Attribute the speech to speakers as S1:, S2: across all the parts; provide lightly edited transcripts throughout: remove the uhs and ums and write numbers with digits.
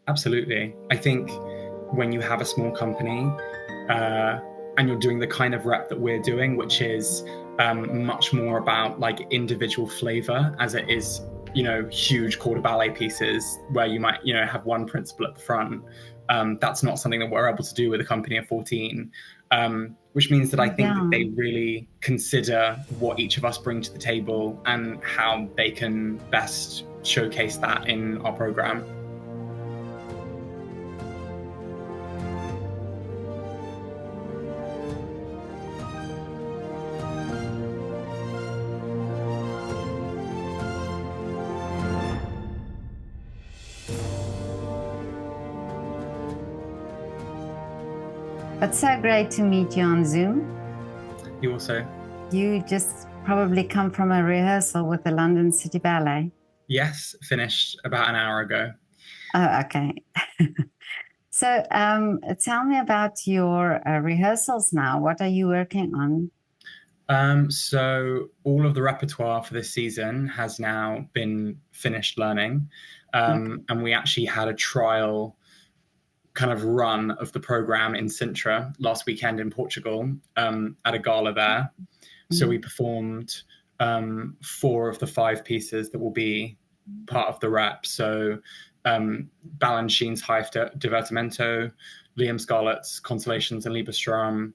S1: Absolutely. I think when you have a small company uh, and you're doing the kind of rep that we're doing, which is much more about like individual flavor as it is, huge corps de ballet pieces where you might, have one principal at the front. That's not something that we're able to do with a company of 14, which means that I think that
S2: Yeah.
S1: they really consider what each of us bring to the table and how they can best showcase that in our program.
S2: It's so great to meet you on Zoom.
S1: You also.
S2: You just probably come from a rehearsal with the London City Ballet.
S1: Yes, finished about an hour ago.
S2: Oh, okay. So tell me about your rehearsals now. What are you working on?
S1: So all of the repertoire for this season has now been finished learning.
S2: Okay.
S1: And we actually had a trial kind of run of the program in Sintra last weekend in Portugal at a gala there. So we
S2: Mm.
S1: performed four of the five pieces that will be part of the rep. So Balanchine's High Divertimento, Liam Scarlett's Consolations and Liebesstrom,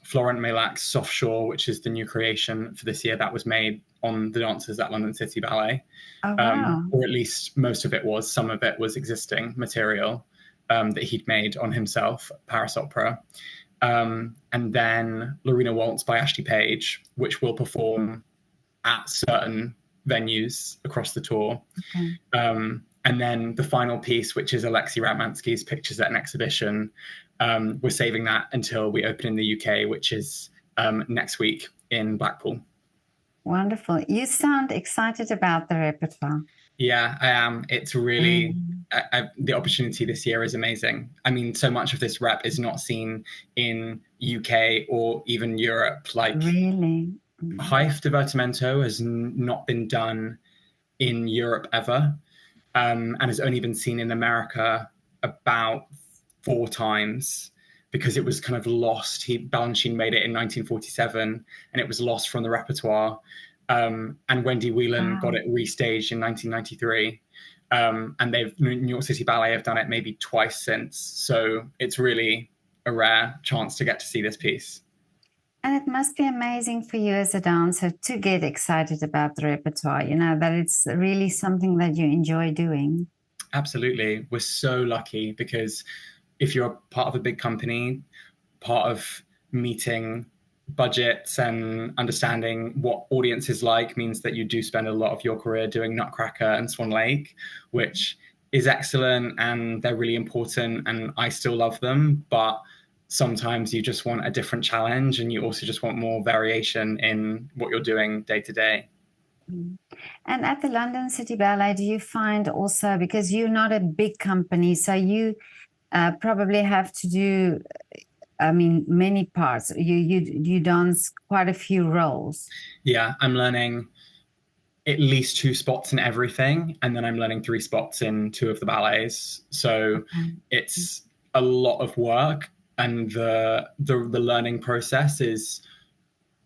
S1: Florent Melac's Soft Shore, which is the new creation for this year that was made on the dancers at London City Ballet.
S2: Oh, wow.
S1: Or at least most of it was. Some of it was existing material that he'd made on himself, Paris Opera. And then Lorena Waltz by Ashley Page, which will perform at certain venues across the tour.
S2: Okay.
S1: And then the final piece, which is Alexei Ratmansky's Pictures at an Exhibition, we're saving that until we open in the UK, which is next week in Blackpool.
S2: Wonderful. You sound excited about the repertoire.
S1: Yeah, I am. It's really
S2: Really?
S1: the opportunity this year is amazing. I mean, so much of this rep is not seen in UK or even Europe. Like
S2: Really? Mm.
S1: High Divertimento has not been done in Europe ever, and has only been seen in America about four times because it was kind of lost. Balanchine made it in 1947, and it was lost from the repertoire. And Wendy Whelan got
S2: Wow.
S1: it restaged in 1993. And New York City Ballet have done it maybe twice since. So it's really a rare chance to get to see this piece.
S2: And it must be amazing for you as a dancer to get excited about the repertoire, that it's really something that you enjoy doing.
S1: Absolutely. We're so lucky because if you're part of a big company, part of meeting budgets and understanding what audience is like means that you do spend a lot of your career doing Nutcracker and Swan Lake, which is excellent and they're really important and I still love them. But sometimes you just want a different challenge and you also just want more variation in what you're doing day to day.
S2: Mm. And at the London City Ballet, do you find also, because you're not a big company, so you probably have to do, I mean, many parts. You dance quite a few roles.
S1: Yeah, I'm learning at least two spots in everything, and then I'm learning three spots in two of the ballets. So
S2: Okay.
S1: it's a lot of work, and the learning process is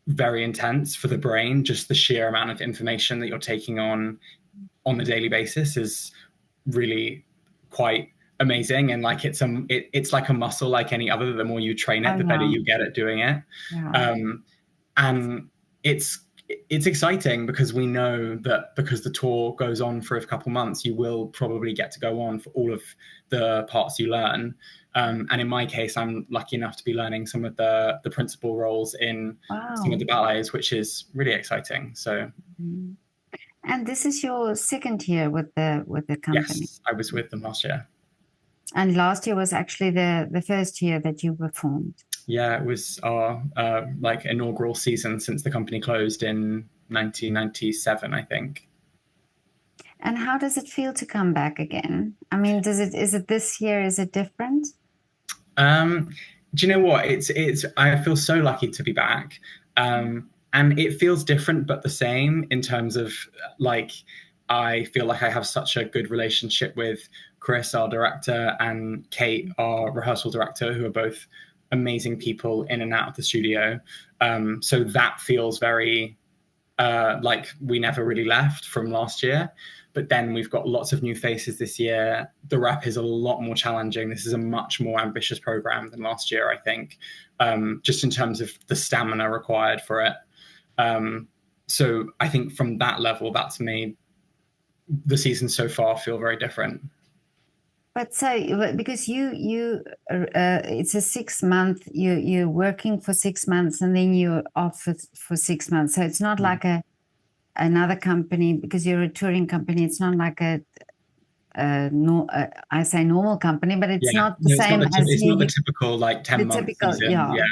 S1: very intense for the brain. Just the sheer amount of information that you're taking on the daily basis is really quite amazing. And like it's like a muscle, like any other. The more you train
S2: Oh
S1: it, the better
S2: yeah,
S1: you get at doing it.
S2: yeah.
S1: Um, and it's it's exciting because we know that because the tour goes on for a couple months, you will probably get to go on for all of the parts you learn. And in my case, I'm lucky enough to be learning some of the principal roles in some of
S2: Wow.
S1: the ballets, which is really exciting. So
S2: Mhm. And this is your second year with the company.
S1: yes, I was with them last year.
S2: And last year was actually the first year that you performed.
S1: Yeah, it was our like inaugural season since the company closed in 1997, I think.
S2: And how does it feel to come back again? I mean, is it this year? Is it different?
S1: Um, do you know what? It's. I feel so lucky to be back, and it feels different but the same in terms of like I feel like I have such a good relationship with Chris, our director, and Kate, our rehearsal director, who are both amazing people in and out of the studio. So that feels very like we never really left from last year. But then we've got lots of new faces this year. The rep is a lot more challenging. This is a much more ambitious program than last year, I think, just in terms of the stamina required for it. So I think from that level, that's made the season so far feel very different.
S2: But so, because it's a 6 month, you're working for 6 months and then you're off for 6 months. So it's not like another company, because you're a touring company. It's not like I say normal company, but it's not the same as
S1: it's not the typical like 10-month season. Yeah.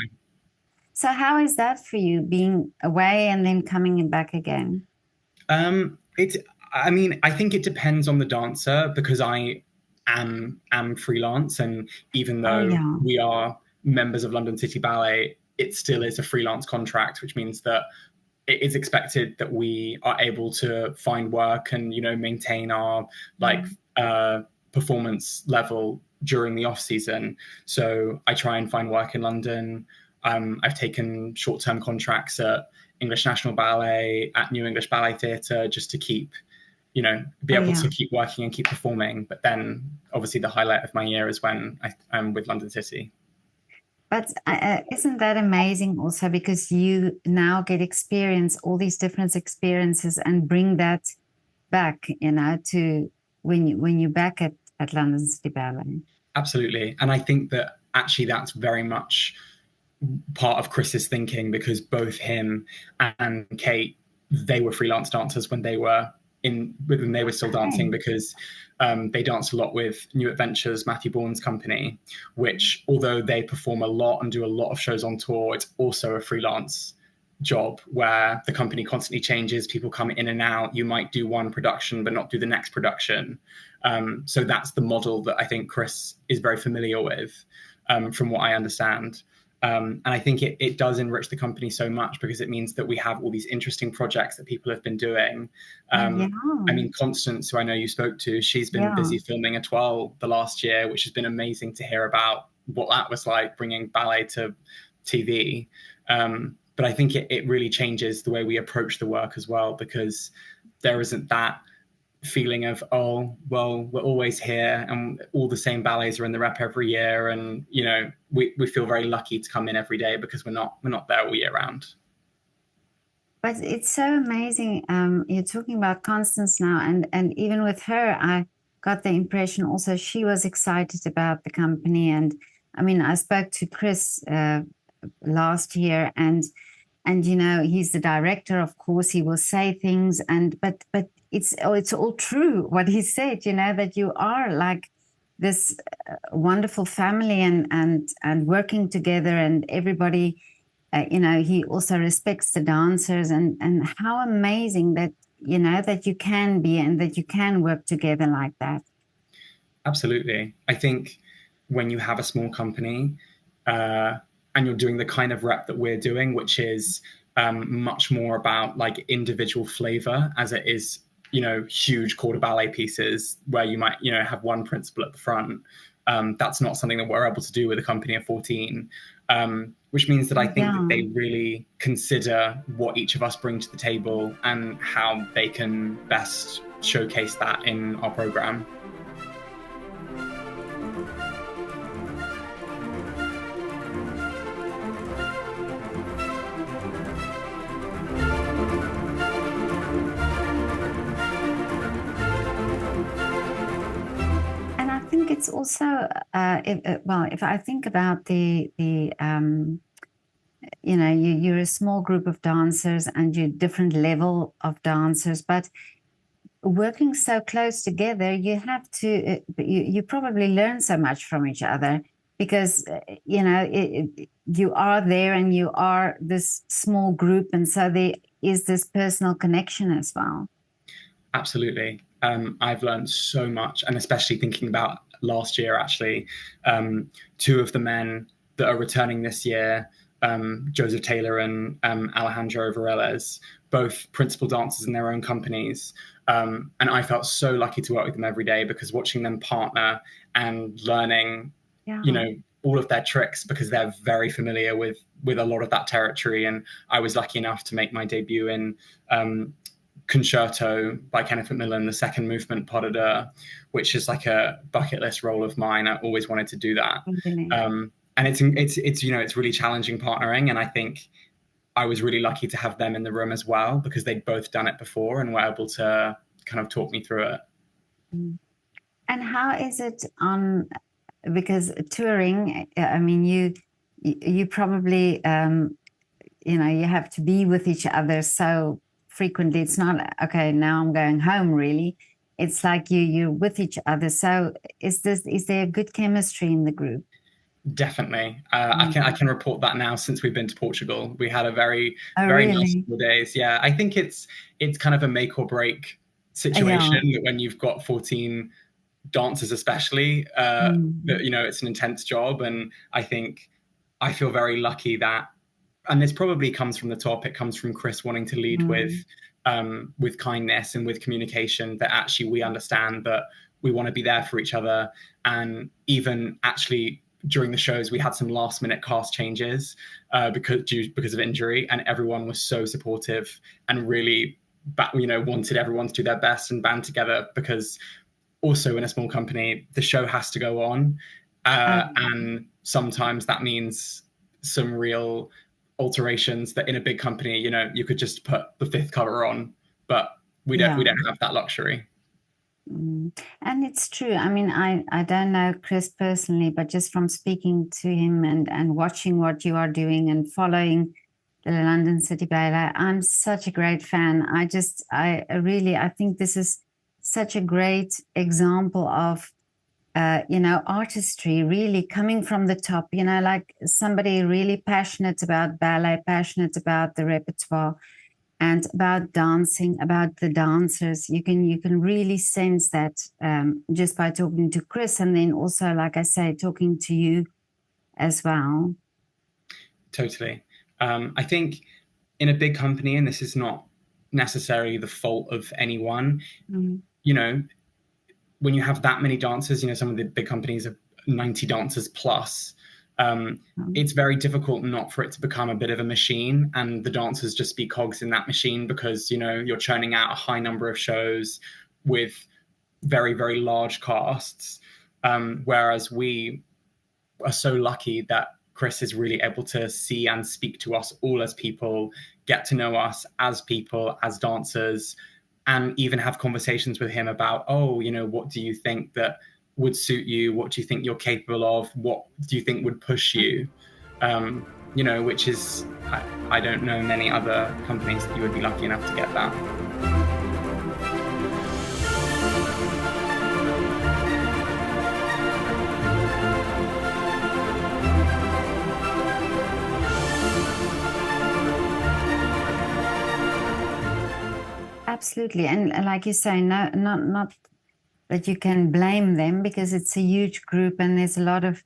S2: So how is that for you, being away and then coming back again?
S1: I mean, I think it depends on the dancer, because I am freelance, and even though we are members of London City Ballet, it still is a freelance contract, which means that it is expected that we are able to find work and, you know, maintain our performance level during the off season. So I try and find work in London. I've taken short-term contracts at English National Ballet, at New English Ballet Theatre, just to keep, you know, be able to keep working and keep performing. But then obviously the highlight of my year is when I'm with London City.
S2: But isn't that amazing also, because you now get experience, all these different experiences, and bring that back, you know, to when you're back at London City Ballet.
S1: Absolutely. And I think that actually that's very much part of Chris's thinking, because both him and Kate, they were freelance dancers when they were still dancing, because they danced a lot with New Adventures, Matthew Bourne's company, which, although they perform a lot and do a lot of shows on tour, it's also a freelance job where the company constantly changes. People come in and out. You might do one production but not do the next production. So that's the model that I think Chris is very familiar with, from what I understand. And I think it does enrich the company so much, because it means that we have all these interesting projects that people have been doing. I mean, Constance, who I know you spoke to, she's been busy filming Étoile the last year, which has been amazing to hear about what that was like, bringing ballet to TV. But I think it really changes the way we approach the work as well, because there isn't that feeling of, oh, well, we're always here and all the same ballets are in the rep every year, and, you know, we feel very lucky to come in every day, because we're not there all year round.
S2: But it's so amazing. You're talking about Constance now, and even with her, I got the impression also she was excited about the company. And I mean, I spoke to Chris last year, and you know, he's the director, of course. He will say things, but it's all true what he said, you know, that you are like this wonderful family, and working together, and everybody, you know, he also respects the dancers, and how amazing that, you know, that you can be and that you can work together like that.
S1: Absolutely. I think when you have a small company, and you're doing the kind of rep that we're doing, which is much more about like individual flavor, as it is, you know, huge corps de ballet pieces where you might, you know, have one principal at the front. That's not something that we're able to do with a company of 14, which means that I think that they really consider what each of us bring to the table and how they can best showcase that in our program.
S2: It's also, if I think about the you know, you're a small group of dancers and you're different level of dancers, but working so close together, you have to, you probably learn so much from each other, because, you know, you are there and you are this small group. And so there is this personal connection as well.
S1: Absolutely. I've learned so much, and especially thinking about last year, actually, two of the men that are returning this year, Joseph Taylor and Alejandro Vareles, both principal dancers in their own companies. And I felt so lucky to work with them every day, because watching them partner and learning,
S2: Yeah.
S1: all of their tricks, because they're very familiar with a lot of that territory. And I was lucky enough to make my debut in Concerto by Kenneth Macmillan, the second movement Pas de Deux, which is like a bucket list role of mine. I always wanted to do that.
S2: Really.
S1: And it's really challenging partnering. And I think I was really lucky to have them in the room as well, because they'd both done it before and were able to kind of talk me through it.
S2: And how is it on, because touring, I mean, you probably, you have to be with each other so frequently. It's not, okay, now I'm going home, really. It's like you're with each other. So is there good chemistry in the group?
S1: Definitely. I can report that now, since we've been to Portugal. We had a very,
S2: Oh,
S1: very nice
S2: really?
S1: couple of days. Yeah, I think it's kind of a make or break situation,
S2: Yeah.
S1: that when you've got 14 dancers, especially, that, it's an intense job. And I think I feel very lucky that, and this probably comes from the top, it comes from Chris wanting to lead with kindness and with communication, that actually we understand that we want to be there for each other. And even actually during the shows, we had some last minute cast changes because of injury, and everyone was so supportive and really wanted everyone to do their best and band together, because also in a small company, the show has to go on. And sometimes that means some real alterations that in a big company, you could just put the fifth cover on, but we don't have that luxury.
S2: And it's true. I mean, I don't know Chris personally, but just from speaking to him and watching what you are doing and following the London City Ballet, I'm such a great fan. I think this is such a great example of, artistry really coming from the top, like somebody really passionate about ballet, passionate about the repertoire and about dancing, about the dancers. You can really sense that just by talking to Chris, and then also, like I say, talking to you as well.
S1: Totally. I think in a big company, and this is not necessarily the fault of anyone, when you have that many dancers, some of the big companies are 90 dancers plus. It's very difficult not for it to become a bit of a machine, and the dancers just be cogs in that machine, because you're churning out a high number of shows with very, very large casts. Whereas we are so lucky that Chris is really able to see and speak to us all as people, get to know us as people, as dancers, and even have conversations with him about, what do you think that would suit you? What do you think you're capable of? What do you think would push you? Which is, I don't know many other companies that you would be lucky enough to get that.
S2: Absolutely. And like you say, no, not that you can blame them, because it's a huge group and there's a lot of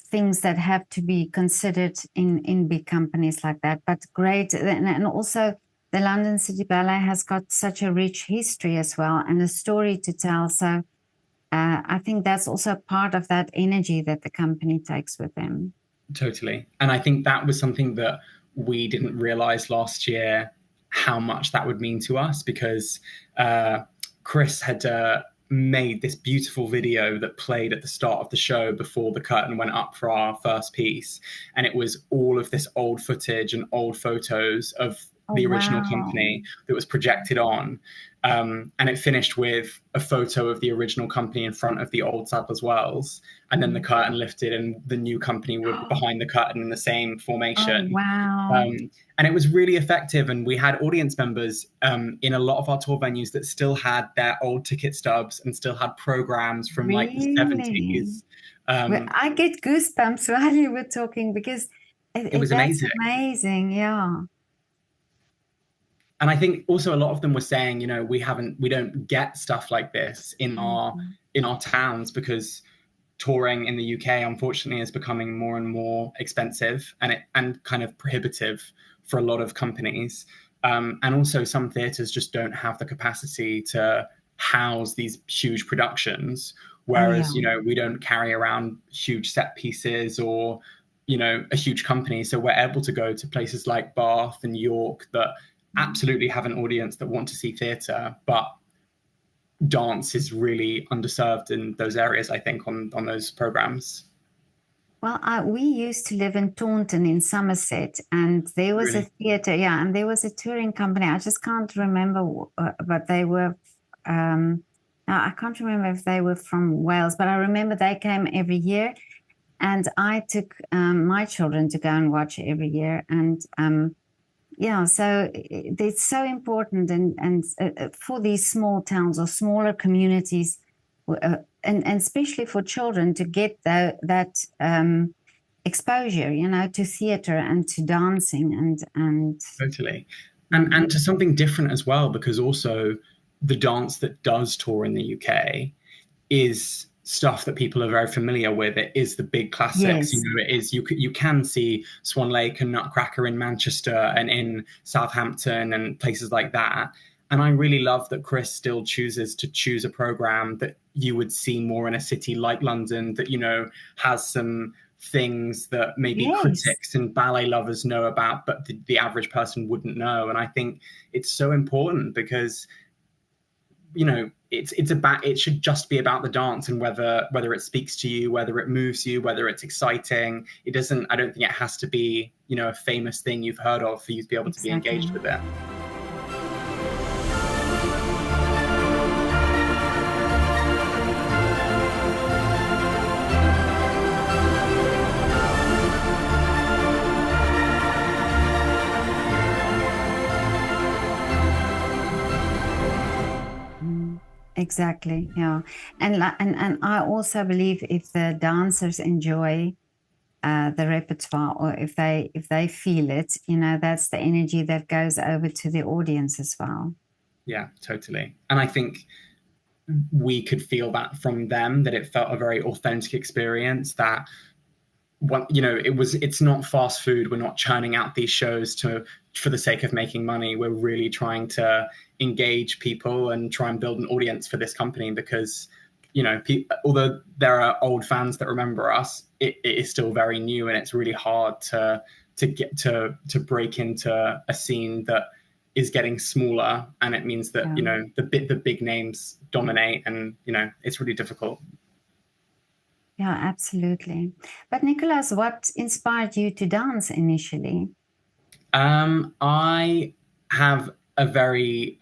S2: things that have to be considered in big companies like that. But great. And also the London City Ballet has got such a rich history as well, and a story to tell. So I think that's also part of that energy that the company takes with them.
S1: Totally. And I think that was something that we didn't realize last year, how much that would mean to us, because Chris had made this beautiful video that played at the start of the show before the curtain went up for our first piece. And it was all of this old footage and old photos of the original company that was projected on. And it finished with a photo of the original company in front of the old Sadler's Wells. And then the curtain lifted and the new company were behind the curtain in the same formation.
S2: Oh, wow.
S1: And it was really effective. And we had audience members in a lot of our tour venues that still had their old ticket stubs and still had programs from like the 70s.
S2: Well, I get goosebumps while you were talking, because
S1: it was amazing.
S2: Amazing, yeah.
S1: And I think also a lot of them were saying, we don't get stuff like this in our towns, because touring in the UK, unfortunately, is becoming more and more expensive and kind of prohibitive for a lot of companies. And also some theatres just don't have the capacity to house these huge productions.
S2: Oh, yeah.
S1: Whereas, we don't carry around huge set pieces or, a huge company. So we're able to go to places like Bath and York that absolutely have an audience that want to see theatre, but dance is really underserved in those areas, I think, on those programs.
S2: Well, we used to live in Taunton in Somerset, and there was a
S1: Really?
S2: theatre, yeah, and there was a touring company. I just can't remember, but they were, now I can't remember if they were from Wales, but I remember they came every year, and I took my children to go and watch every year. And yeah, so it's so important, and for these small towns or smaller communities, and especially for children to get that exposure, to theatre and to dancing and
S1: Totally. And to something different as well, because also the dance that does tour in the UK is stuff that people are very familiar with. It is the big classics.
S2: yes,
S1: It is you can see Swan Lake and Nutcracker in Manchester and in Southampton and places like that. And I really love that Chris still chooses to choose a program that you would see more in a city like London that, has some things that maybe
S2: yes,
S1: critics and ballet lovers know about, but the average person wouldn't know. And I think it's so important because it should just be about the dance and whether it speaks to you, whether it moves you, whether it's exciting. I don't think it has to be a famous thing you've heard of for you to be able to be
S2: exactly.
S1: engaged with it.
S2: Exactly, yeah. And I also believe if the dancers enjoy the repertoire, or if they feel it, that's the energy that goes over to the audience as well.
S1: Yeah, totally. And I think we could feel that from them, that it felt a very authentic experience, that it's not fast food. We're not churning out these shows for the sake of making money. We're really trying to engage people and try and build an audience for this company because, although there are old fans that remember us, it is still very new, and it's really hard to get to break into a scene that is getting smaller, and it means that the big names dominate, and it's really difficult.
S2: Yeah, absolutely. But Nicholas, what inspired you to dance initially?
S1: I have a very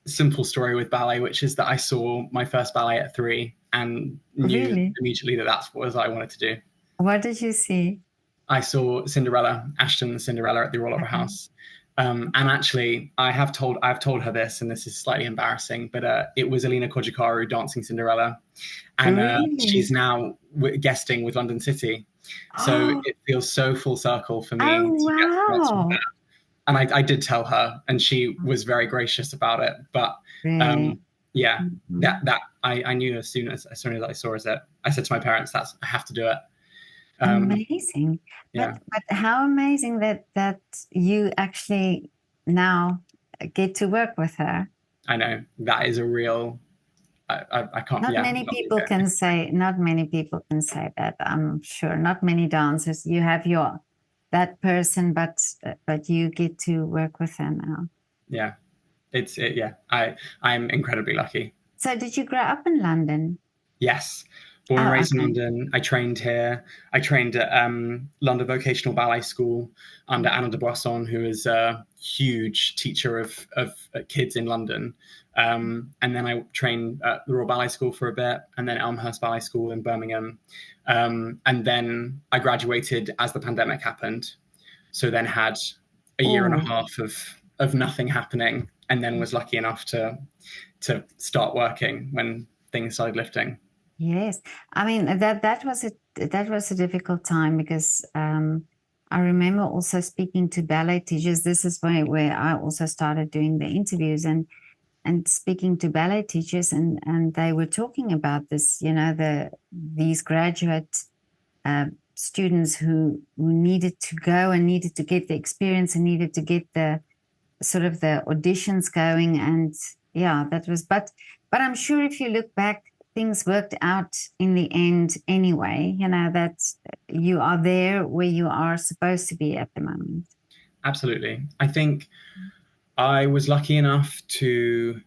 S1: simple story with ballet, which is that I saw my first ballet at 3 and knew
S2: Really?
S1: immediately that that's what I wanted to do.
S2: What did you see?
S1: I saw Cinderella, Ashton's Cinderella at the Royal Opera
S2: Okay.
S1: House. And actually, I've told her this, and this is slightly embarrassing, but it was Alina Kojikaru dancing Cinderella, and she's
S2: Really?
S1: now guesting with London City. So
S2: Oh,
S1: it feels so full circle for me to get to dance with her.
S2: wow.
S1: And I did tell her, and she was very gracious about it. But
S2: Really?
S1: yeah,
S2: Mhm.
S1: that I knew as soon as I saw it, I said to my parents, "I have to do it."
S2: Amazing.
S1: Yeah,
S2: But how amazing that you actually now get to work with her.
S1: I know that is a real. I can't.
S2: Not
S1: Yeah,
S2: many people can say, not many people can say that, I'm sure. Not many dancers. You have that person, but you get to work with her now.
S1: yeah. Yeah. I'm incredibly lucky.
S2: So did you grow up in London?
S1: Yes. Born and
S2: Oh,
S1: raised in
S2: okay.
S1: London. I trained here. I trained at London Vocational Ballet School under Anna du Boisson, who is a huge teacher of kids in London. And then I trained at the Royal Ballet School for a bit, and then Elmhurst Ballet School in Birmingham. And then I graduated as the pandemic happened. So then had a year and a
S2: Oh,
S1: half of nothing happening, and then was lucky enough to start working when things started lifting.
S2: yes. I mean, that was a difficult time because I remember also speaking to ballet teachers. This is where I also started doing the interviews and speaking to ballet teachers, and they were talking about this, these graduate students who needed to go and needed to get the experience and needed to get the sort of the auditions going, and yeah, that was. But I'm sure if you look back, things worked out in the end anyway. You know that you are there where you are supposed to be at the moment.
S1: Absolutely. I think I was lucky enough to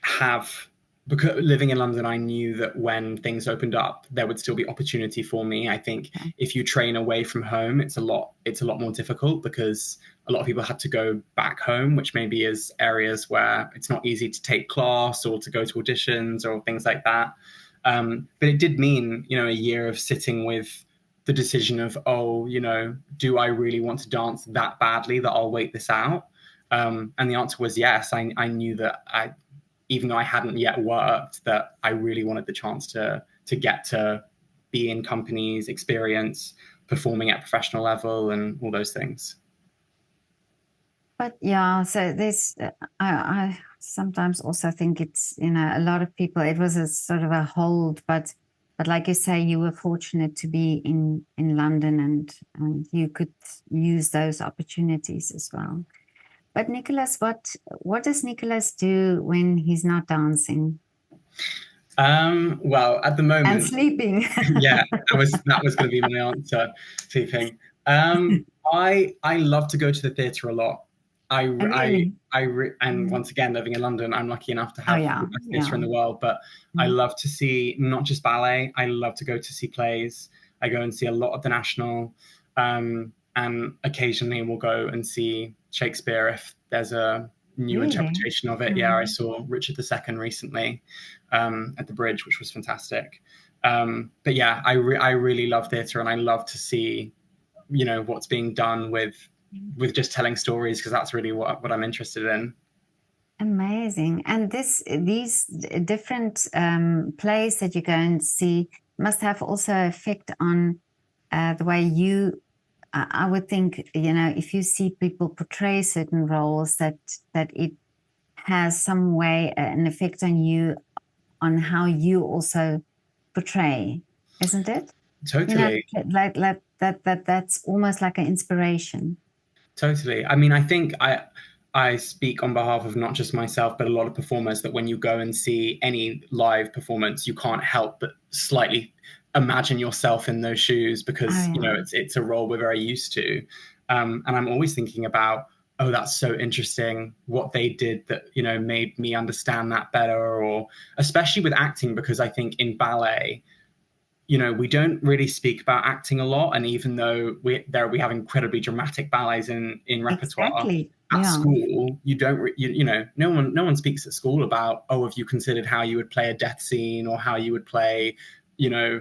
S1: have, because living in London, I knew that when things opened up, there would still be opportunity for me. I think
S2: Okay.
S1: if you train away from home, it's a lot more difficult, because a lot of people had to go back home, which maybe is areas where it's not easy to take class or to go to auditions or things like that. But it did mean, a year of sitting with the decision of, oh, do I really want to dance that badly that I'll wait this out? And the answer was yes. I knew that even though I hadn't yet worked, that I really wanted the chance to get to be in companies, experience performing at professional level, and all those things.
S2: But yeah, so this, I sometimes also think it's, a lot of people, it was a sort of a hold, but like you say, you were fortunate to be in London, and you could use those opportunities as well. But Nicholas, what does Nicholas do when he's not dancing?
S1: Well, at the
S2: And
S1: moment,
S2: sleeping.
S1: yeah, that was going to be my answer. Sleeping. I love to go to the theatre a lot.
S2: Oh, really?
S1: And
S2: Mm.
S1: once again, living in London, I'm lucky enough to
S2: Oh,
S1: have the
S2: yeah,
S1: best theatre
S2: yeah.
S1: in the world. But I
S2: Mm.
S1: love to see not just ballet. I love to go to see plays. I go and see a lot of the National, and occasionally we'll go and see Shakespeare if there's a new
S2: Really?
S1: interpretation of it. Yeah, I
S2: Mm.
S1: saw Richard II recently, at the Bridge, which was fantastic. But yeah, I really love theatre, and I love to see, what's being done with just telling stories, because that's really what I'm interested in.
S2: Amazing. And these different plays that you go and see must have also effect on the way you. I would think, if you see people portray certain roles, that it has some way an effect on you, on how you also portray, isn't it?
S1: Totally.
S2: Like that's almost like an inspiration.
S1: Totally. I mean, I think I speak on behalf of not just myself, but a lot of performers, that when you go and see any live performance, you can't help but slightly imagine yourself in those shoes,
S2: Oh,
S1: because
S2: yeah.
S1: it's a role we're very used to, and I'm always thinking about, oh, that's so interesting what they did that made me understand that better, or especially with acting, because I think in ballet, we don't really speak about acting a lot. And even though we have incredibly dramatic ballets in repertoire,
S2: Exactly.
S1: at
S2: Yeah.
S1: school, you don't, no one speaks at school about, oh, have you considered how you would play a death scene, or how you would play, you know,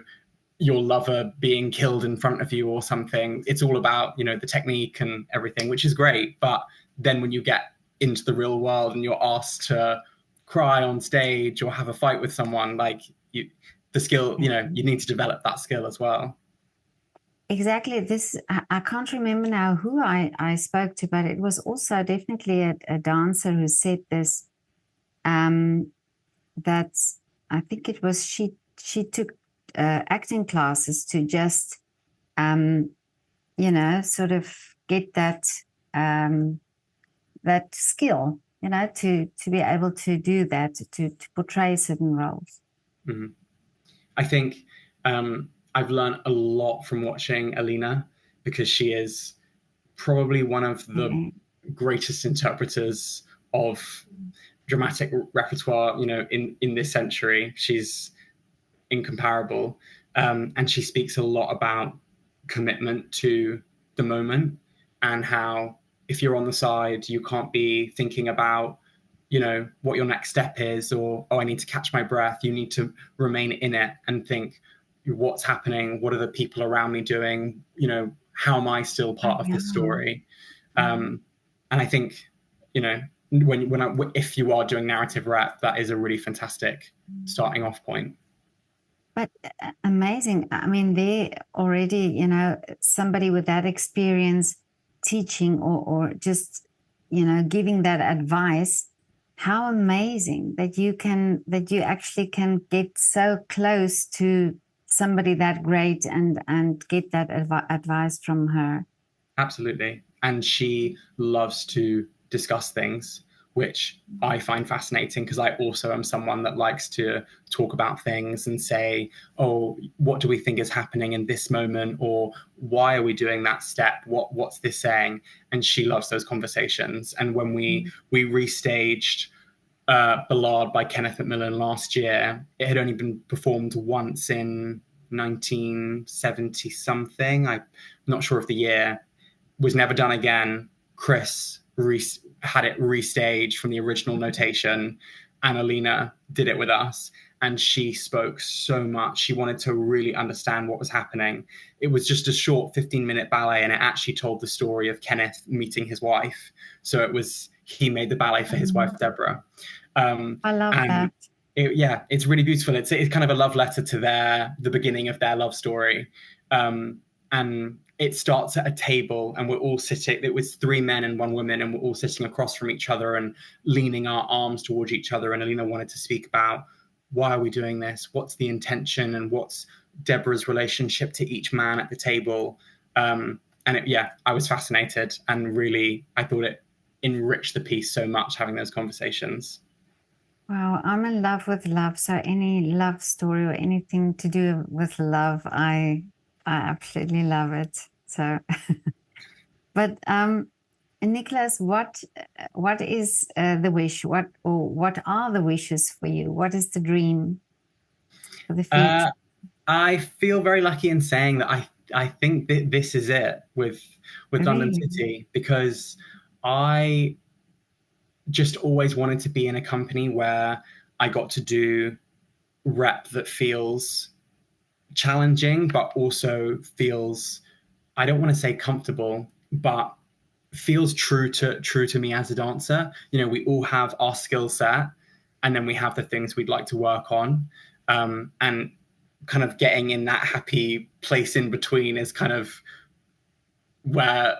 S1: your lover being killed in front of you or something. It's all about, the technique and everything, which is great. But then when you get into the real world and you're asked to cry on stage or have a fight with someone, like, the skill, you need to develop that skill as well.
S2: Exactly. This, I can't remember now who I spoke to, but it was also definitely a dancer who said this. That I think it was she took acting classes to just sort of get that skill, to be able to do that, to portray certain roles.
S1: Mm-hmm. I think I've learned a lot from watching Alina, because she is probably one of the
S2: Yeah.
S1: greatest interpreters of dramatic repertoire, in this century. She's incomparable, and she speaks a lot about commitment to the moment, and how if you're on the side, you can't be thinking about what your next step is, or, oh, I need to catch my breath. You need to remain in it and think, what's happening, what are the people around me doing, how am I still part of
S2: Yeah.
S1: this story? And I think, if you are doing narrative rep, that is a really fantastic starting off point.
S2: But amazing. I mean, they already, somebody with that experience teaching, or just, giving that advice. How amazing that you actually can get so close to somebody that great, and get that advice from her.
S1: Absolutely. and she loves to discuss things, which I find fascinating because I also am someone that likes to talk about things and say, oh, what do we think is happening in this moment? Or why are we doing that step? What's this saying? And she loves those conversations. And when we restaged Ballade by Kenneth Macmillan last year, it had only been performed once in 1970 something. I'm not sure of the year. Was never done again. Chris had it restaged from the original notation. Annalena did it with us, and she spoke so much. She wanted to really understand what was happening. It was just a short 15-minute ballet, and it actually told the story of Kenneth meeting his wife. So he made the ballet for his wife, Deborah.
S2: I love
S1: And
S2: that.
S1: it's really beautiful. It's kind of a love letter to the beginning of their love story. And it starts at a table, and we're all sitting. It was 3 men and 1 woman, and we're all sitting across from each other and leaning our arms towards each other. And Alina wanted to speak about, why are we doing this? What's the intention, and what's Deborah's relationship to each man at the table? And I was fascinated, and really, I thought it enriched the piece so much having those conversations.
S2: Wow, I'm in love with love. So any love story or anything to do with love, I absolutely love it. So, but Nicholas, what is the wish? What are the wishes for you? What is the dream for the future?
S1: I feel very lucky in saying that I think that this is it with London
S2: Really?
S1: City, because I just always wanted to be in a company where I got to do rep that feels challenging, but also feels, I don't want to say comfortable, but feels true to me as a dancer. We all have our skill set, and then we have the things we'd like to work on. And kind of getting in that happy place in between is kind of where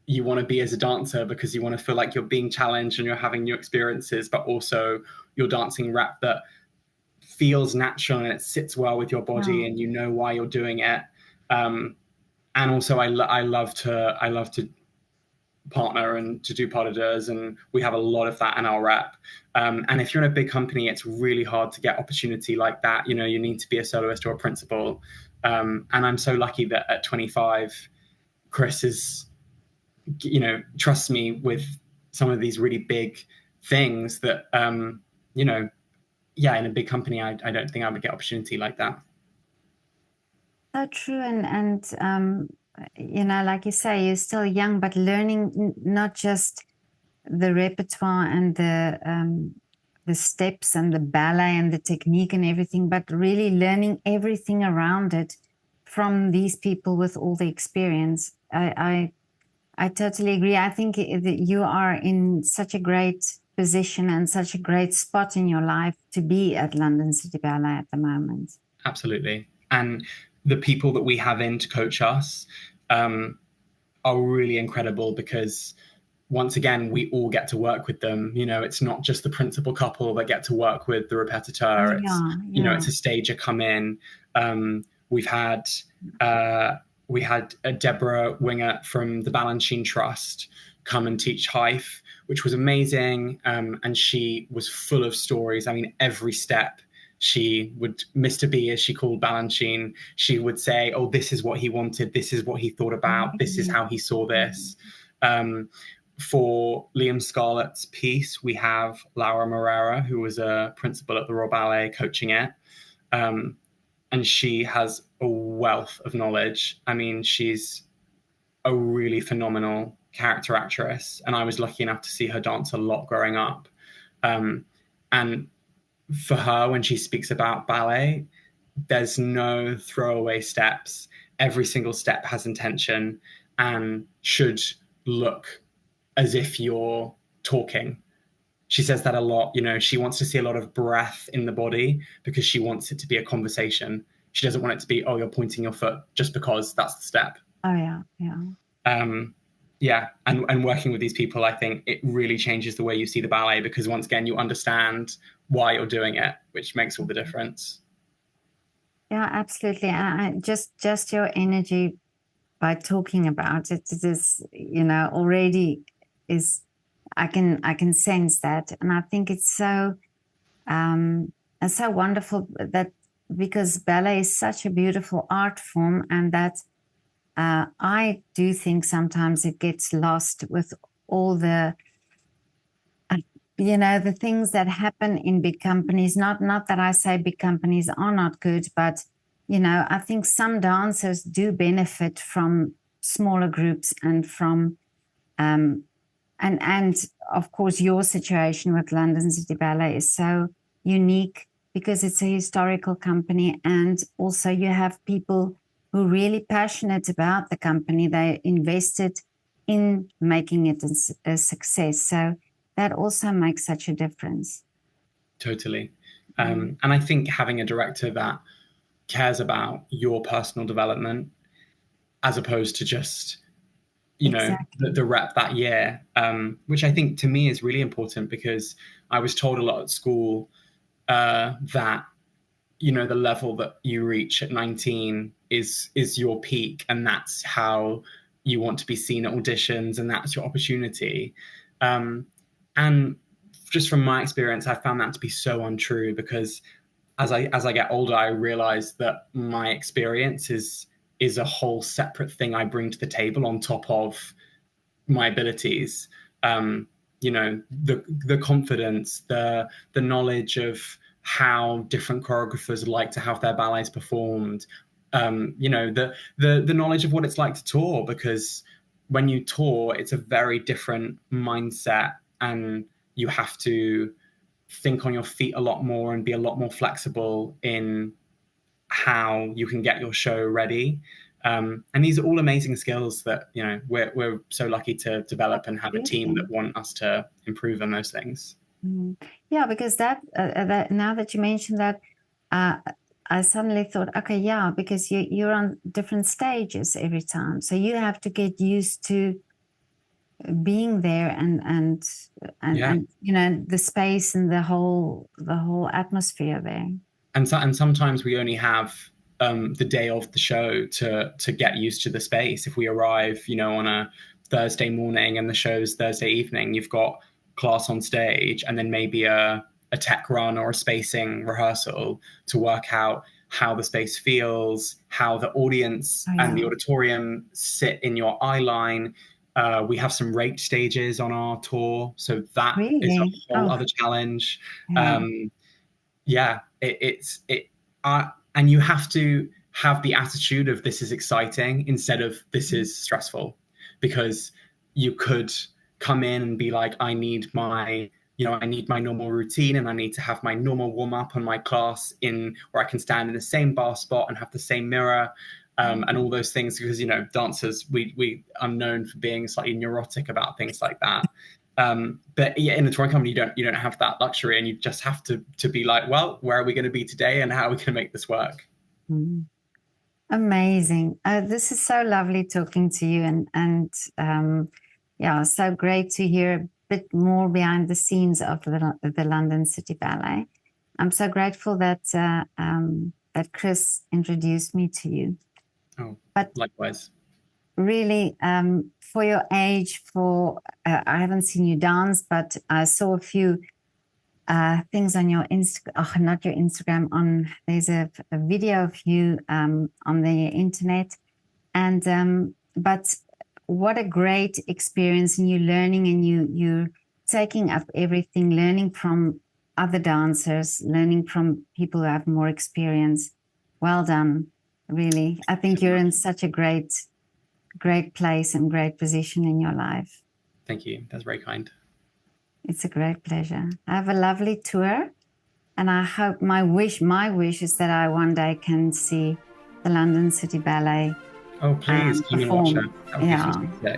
S1: you want to be as a dancer, because you want to feel like you're being challenged and you're having new experiences, but also you're dancing rep that feels natural and it sits well with your body,
S2: Wow.
S1: and you know why you're doing it. And also, I love to partner and to do pas de deux, and we have a lot of that in our rep. And if you're in a big company, it's really hard to get opportunity like that. You need to be a soloist or a principal. And I'm so lucky that at 25, Chris is, trusts me with some of these really big things that, in a big company, I don't think I would get opportunity like that.
S2: So true, and like you say, you're still young, but learning not just the repertoire and the steps and the ballet and the technique and everything, but really learning everything around it from these people with all the experience. I totally agree. I think that you are in such a great position and such a great spot in your life to be at London City Ballet at the moment.
S1: Absolutely. And the people that we have in to coach us are really incredible, because once again, we all get to work with them. It's not just the principal couple that get to work with the
S2: Oh,
S1: repetiteur. It's,
S2: yeah.
S1: it's a stager come in. We've had a Deborah Winger from the Balanchine Trust come and teach Hive, which was amazing. And she was full of stories. I mean, every step she would, Mr. B, as she called Balanchine, she would say, oh, this is what he wanted. This is what he thought about. This is how he saw this. For Liam Scarlett's piece, we have Laura Morera, who was a principal at the Royal Ballet, coaching it. And she has a wealth of knowledge. I mean, she's a really phenomenal character actress, and I was lucky enough to see her dance a lot growing up. And for her, when she speaks about ballet, there's no throwaway steps. Every single step has intention and should look as if you're talking. She says that a lot. She wants to see a lot of breath in the body, because she wants it to be a conversation. She doesn't want it to be, oh, you're pointing your foot just because that's the step.
S2: Oh, yeah, yeah.
S1: And working with these people, I think it really changes the way you see the ballet, because once again, you understand why you're doing it, which makes all the difference.
S2: Yeah, absolutely. Just your energy by talking about it. It is, you know, already is, I can sense that. And I think it's so wonderful that, because ballet is such a beautiful art form, and that I do think sometimes it gets lost with all the, you know, the things that happen in big companies. Not that I say big companies are not good, but, you know, I think some dancers do benefit from smaller groups and from, and of course your situation with London City Ballet is so unique because it's a historical company, and also you have people who are really passionate about the company. They invested in making it a success. So that also makes such a difference.
S1: Totally. And I think having a director that cares about your personal development as opposed to just, you know, the rep that year, which I think to me is really important, because I was told a lot at school that, you know, the level that you reach at 19 is your peak, and that's how you want to be seen at auditions, and that's your opportunity. And just from my experience, I found that to be so untrue, because as I get older, I realize that my experience is a whole separate thing I bring to the table on top of my abilities. You know, the confidence, the knowledge of how different choreographers like to have their ballets performed. You know, the knowledge of what it's like to tour, because when you tour, it's a very different mindset, and you have to think on your feet a lot more and be a lot more flexible in how you can get your show ready. And these are all amazing skills that, you know, we're so lucky to develop and have a team that want us to improve on those things.
S2: Yeah, because that now that you mentioned that, I suddenly thought, okay, yeah, because you're on different stages every time, so you have to get used to being there and you know, the space and the whole atmosphere there.
S1: And sometimes we only have the day of the show to get used to the space. If we arrive, you know, on a Thursday morning and the show's Thursday evening, you've got class on stage and then maybe a tech run or a spacing rehearsal to work out how the space feels, how the audience and the auditorium sit in your eye line. We have some rate stages on our tour, so that is a whole other challenge. And you have to have the attitude of this is exciting instead of this is stressful, because you could come in and be like, I need my normal routine, and I need to have my normal warm up on my class in where I can stand in the same bar spot and have the same mirror, and all those things, because, you know, dancers, we are known for being slightly neurotic about things like that. But yeah, in a touring company, you don't have that luxury, and you just have to be like, well, where are we going to be today, and how are we going to make this work?
S2: Amazing. This is so lovely talking to you, and yeah, so great to hear a bit more behind the scenes of the London City Ballet. I'm so grateful that that Chris introduced me to you.
S1: Oh, but likewise.
S2: Really, for your age, I haven't seen you dance, but I saw a few things on your not your Instagram. There's a video of you on the internet, and but what a great experience, and you learning, and you're taking up everything, learning from other dancers, learning from people who have more experience. Well done, really. I think you're in such a great place and great position in your life.
S1: Thank you. That's very kind.
S2: It's a great pleasure. Have a lovely tour, and I hope my wish is that I one day can see the London City Ballet.
S1: Oh, please, come and watch it.
S2: Yeah.